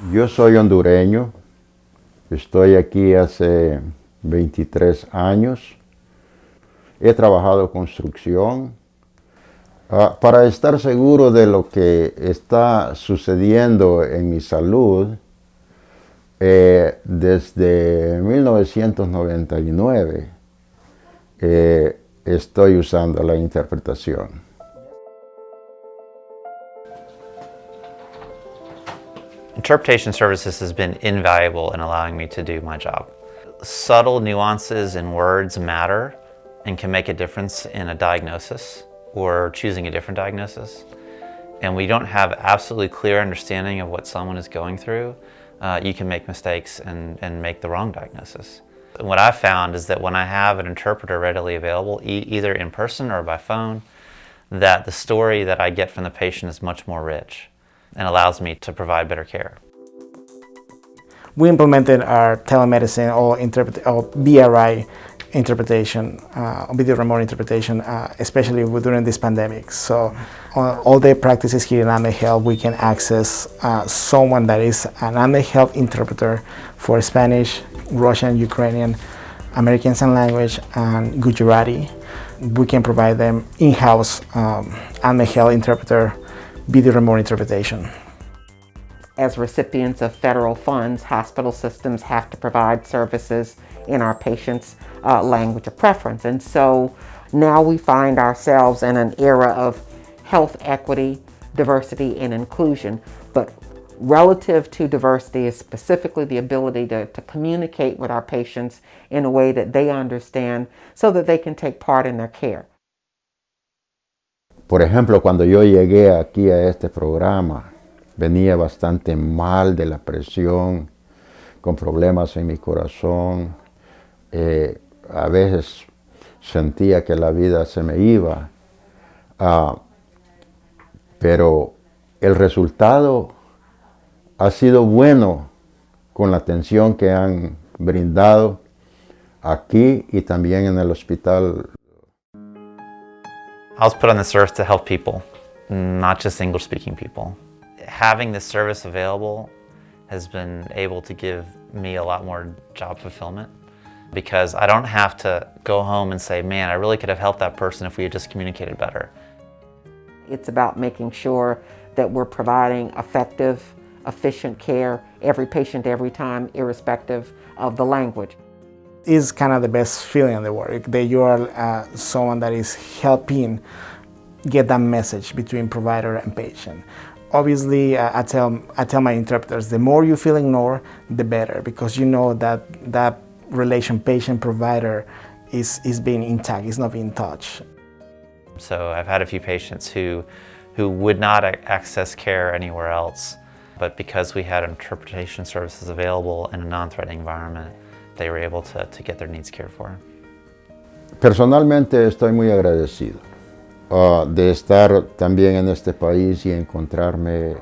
Yo soy hondureño, estoy aquí hace 23 años, he trabajado construcción. Para estar seguro de lo que está sucediendo en mi salud, desde 1999 estoy usando la interpretación. Interpretation services has been invaluable in allowing me to do my job. Subtle nuances in words matter and can make a difference in a diagnosis or choosing a different diagnosis. And we don't have absolutely clear understanding of what someone is going through, you can make mistakes and make the wrong diagnosis. And what I've found is that when I have an interpreter readily available, either in person or by phone, that the story that I get from the patient is much more rich and allows me to provide better care. We implemented our telemedicine or BRI interpretation, video remote interpretation, especially during this pandemic. So all the practices here in AnMed Health, we can access someone that is an AnMed Health interpreter for Spanish, Russian, Ukrainian, American Sign Language, and Gujarati. We can provide them in-house AnMed Health interpreter, video remote interpretation. As recipients of federal funds, hospital systems have to provide services in our patients' language of preference. And so now we find ourselves in an era of health equity, diversity, and inclusion. But relative to diversity is specifically the ability to communicate with our patients in a way that they understand so that they can take part in their care. Por ejemplo, cuando yo llegué aquí a este programa, venía bastante mal de la presión, con problemas en mi corazón. A veces sentía que la vida se me iba. Pero el resultado ha sido bueno con la atención que han brindado aquí y también en el hospital. I was put on this earth to help people, not just English-speaking people. Having this service available has been able to give me a lot more job fulfillment because I don't have to go home and say, man, I really could have helped that person if we had just communicated better. It's about making sure that we're providing effective, efficient care, every patient, every time, irrespective of the language. It's kind of the best feeling in the world, that you are someone that is helping get that message between provider and patient. Obviously, I tell my interpreters, the more you feel ignored, the better, because you know that that relation patient-provider is being intact, is not being touched. So I've had a few patients who would not access care anywhere else, but because we had interpretation services available in a non-threatening environment, they were able to get their needs cared for. Personalmente estoy muy agradecido de estar también en este país y encontrarme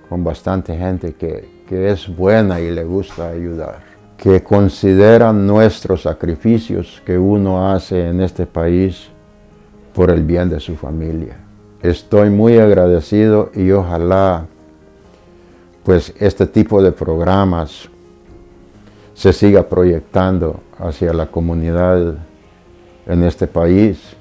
con bastante gente que es buena y le gusta ayudar, que consideran nuestros sacrificios que uno hace en este país por el bien de su familia. Estoy muy agradecido y ojalá pues este tipo de programas se siga proyectando hacia la comunidad en este país